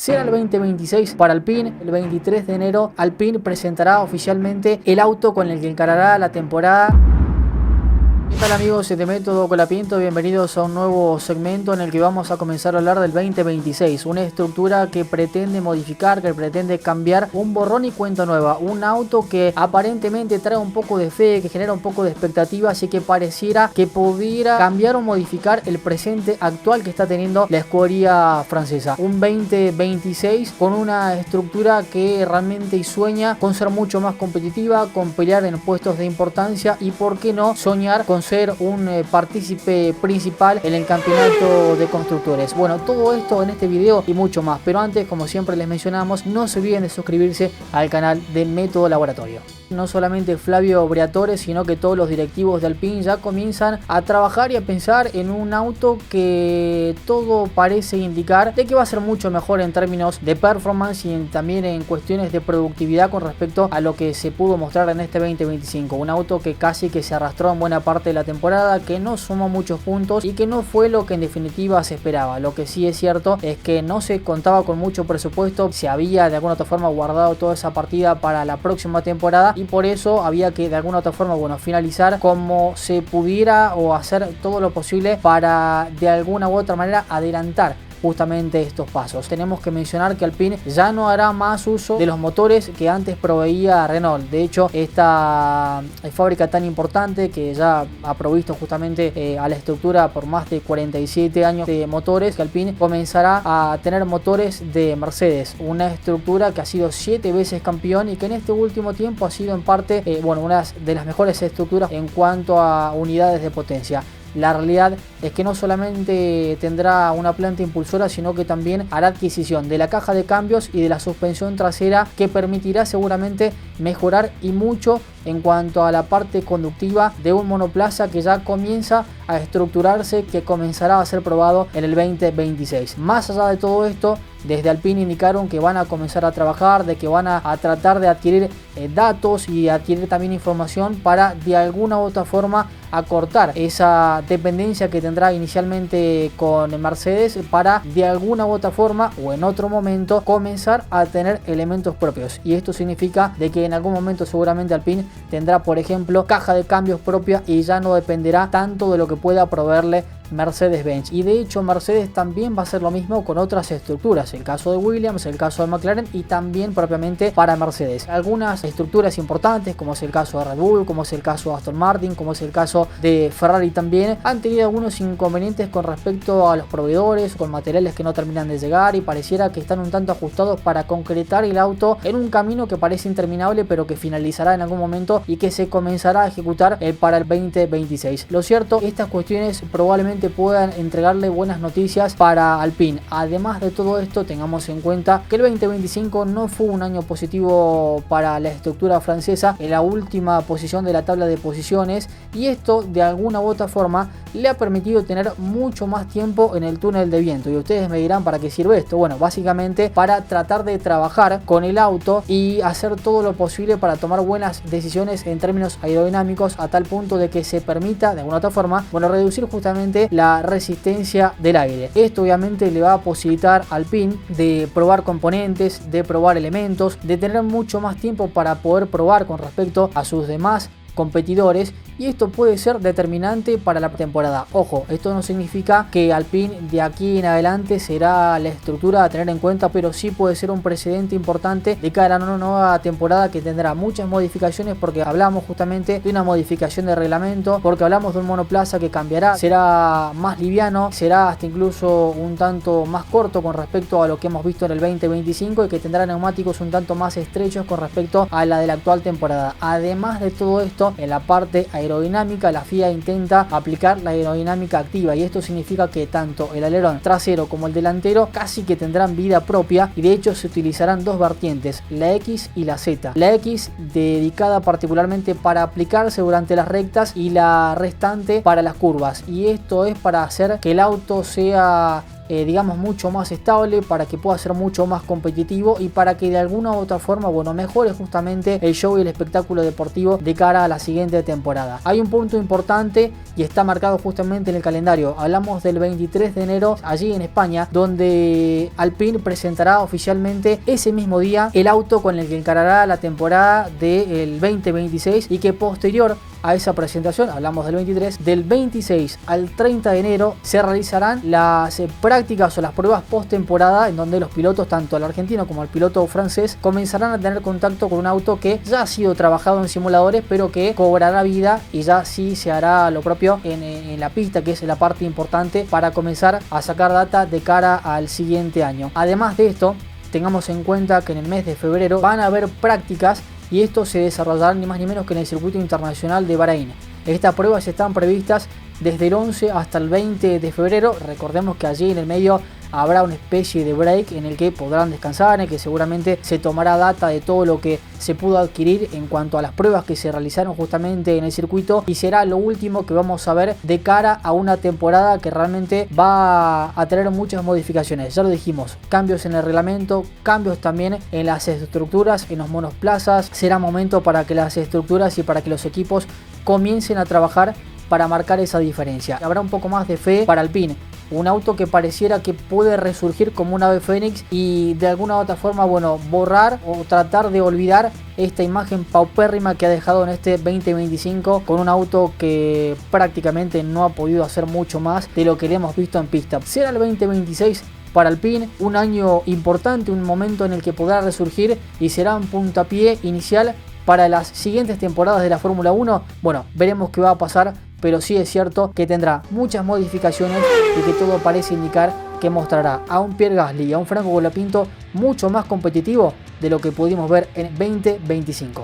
será el 2026 para Alpine. El 23 de enero Alpine presentará oficialmente el auto con el que encarará la temporada. ¿Qué tal amigos de Método Colapinto? Bienvenidos a un nuevo segmento en el que vamos a comenzar a hablar del 2026. Una estructura que pretende modificar, que pretende cambiar, un borrón y cuenta nueva. Un auto que aparentemente trae un poco de fe, que genera un poco de expectativa, así que pareciera que pudiera cambiar o modificar el presente actual que está teniendo la escudería francesa. Un 2026 con una estructura que realmente sueña con ser mucho más competitiva, con pelear en puestos de importancia y por qué no soñar con ser un partícipe principal en el campeonato de constructores. Bueno, todo esto en este video y mucho más, pero antes, como siempre les mencionamos, no se olviden de suscribirse al canal de Método Laboratorio. No solamente Flavio Briatore, sino que todos los directivos de Alpine ya comienzan a trabajar y a pensar en un auto que todo parece indicar de que va a ser mucho mejor en términos de performance y también en cuestiones de productividad con respecto a lo que se pudo mostrar en este 2025. Un auto que casi que se arrastró en buena parte de la temporada, que no sumó muchos puntos y que no fue lo que en definitiva se esperaba. Lo que sí es cierto es que no se contaba con mucho presupuesto, se había de alguna otra forma guardado toda esa partida para la próxima temporada y por eso había que de alguna otra forma, finalizar como se pudiera o hacer todo lo posible para de alguna u otra manera adelantar justamente estos pasos. Tenemos que mencionar que Alpine ya no hará más uso de los motores que antes proveía Renault. De hecho, esta fábrica tan importante que ya ha provisto justamente a la estructura por más de 47 años de motores, que Alpine comenzará a tener motores de Mercedes. Una estructura que ha sido 7 veces campeón y que en este último tiempo ha sido en parte una de las mejores estructuras en cuanto a unidades de potencia. La realidad es que no solamente tendrá una planta impulsora, sino que también hará adquisición de la caja de cambios y de la suspensión trasera, que permitirá seguramente mejorar y mucho en cuanto a la parte conductiva de un monoplaza que ya comienza a estructurarse, que comenzará a ser probado en el 2026. Más allá de todo esto, desde Alpine indicaron que van a comenzar a trabajar, de que van a tratar de adquirir datos y adquirir también información para de alguna u otra forma acortar esa dependencia que tendrá inicialmente con Mercedes, para de alguna u otra forma o en otro momento comenzar a tener elementos propios. Y esto significa de que en algún momento seguramente Alpine tendrá, por ejemplo, caja de cambios propia y ya no dependerá tanto de lo que pueda proveerle Mercedes-Benz. Y de hecho Mercedes también va a hacer lo mismo con otras estructuras, el caso de Williams, el caso de McLaren y también propiamente para Mercedes. Algunas estructuras importantes, como es el caso de Red Bull, como es el caso de Aston Martin, como es el caso de Ferrari, también han tenido algunos inconvenientes con respecto a los proveedores, con materiales que no terminan de llegar y pareciera que están un tanto ajustados para concretar el auto en un camino que parece interminable, pero que finalizará en algún momento y que se comenzará a ejecutar para el 2026. Lo cierto, estas cuestiones probablemente puedan entregarle buenas noticias para Alpine. Además de todo esto, tengamos en cuenta que el 2025 no fue un año positivo para la estructura francesa, en la última posición de la tabla de posiciones, y esto de alguna u otra forma le ha permitido tener mucho más tiempo en el túnel de viento. Y ustedes me dirán, ¿para qué sirve esto? Bueno, básicamente para tratar de trabajar con el auto y hacer todo lo posible para tomar buenas decisiones en términos aerodinámicos, a tal punto de que se permita de alguna u otra forma reducir justamente la resistencia del aire. Esto obviamente le va a posibilitar al Alpine de probar componentes, de probar elementos, de tener mucho más tiempo para poder probar con respecto a sus demás competidores, y esto puede ser determinante para la temporada. Ojo, esto no significa que Alpine de aquí en adelante será la estructura a tener en cuenta, pero sí puede ser un precedente importante de cara a una nueva temporada que tendrá muchas modificaciones, porque hablamos justamente de una modificación de reglamento, porque hablamos de un monoplaza que cambiará, será más liviano, será hasta incluso un tanto más corto con respecto a lo que hemos visto en el 2025, y que tendrá neumáticos un tanto más estrechos con respecto a la de la actual temporada. Además de todo esto, en la parte aerodinámica, la FIA intenta aplicar la aerodinámica activa, y esto significa que tanto el alerón trasero como el delantero casi que tendrán vida propia, y de hecho se utilizarán dos vertientes, la X y la Z. La X dedicada particularmente para aplicarse durante las rectas y la restante para las curvas, y esto es para hacer que el auto sea digamos, mucho más estable, para que pueda ser mucho más competitivo y para que de alguna u otra forma, bueno, mejore justamente el show y el espectáculo deportivo de cara a la siguiente temporada. Hay un punto importante y está marcado justamente en el calendario. Hablamos del 23 de enero allí en España, donde Alpine presentará oficialmente ese mismo día el auto con el que encarará la temporada del 2026 y que posterior a esa presentación, hablamos del 23, del 26 al 30 de enero se realizarán las prácticas o las pruebas post temporada, en donde los pilotos, tanto el argentino como el piloto francés, comenzarán a tener contacto con un auto que ya ha sido trabajado en simuladores, pero que cobrará vida y ya sí se hará lo propio en la pista, que es la parte importante para comenzar a sacar data de cara al siguiente año. Además de esto, tengamos en cuenta que en el mes de febrero van a haber prácticas y esto se desarrollará ni más ni menos que en el circuito internacional de Bahrein. Estas pruebas están previstas desde el 11 hasta el 20 de febrero. Recordemos que allí en el medio habrá una especie de break en el que podrán descansar, en el que seguramente se tomará data de todo lo que se pudo adquirir en cuanto a las pruebas que se realizaron justamente en el circuito, y será lo último que vamos a ver de cara a una temporada que realmente va a tener muchas modificaciones. Ya lo dijimos, cambios en el reglamento, cambios también en las estructuras, en los monoplazas. Será momento para que las estructuras y para que los equipos comiencen a trabajar para marcar esa diferencia. Habrá un poco más de fe para Alpine, un auto que pareciera que puede resurgir como un ave fénix y de alguna u otra forma, bueno, borrar o tratar de olvidar esta imagen paupérrima que ha dejado en este 2025 con un auto que prácticamente no ha podido hacer mucho más de lo que le hemos visto en pista. Será el 2026 para Alpine un año importante, un momento en el que podrá resurgir y será un puntapié inicial para las siguientes temporadas de la Fórmula 1. Bueno, veremos qué va a pasar, pero sí es cierto que tendrá muchas modificaciones y que todo parece indicar que mostrará a un Pierre Gasly y a un Franco Colapinto mucho más competitivo de lo que pudimos ver en 2025.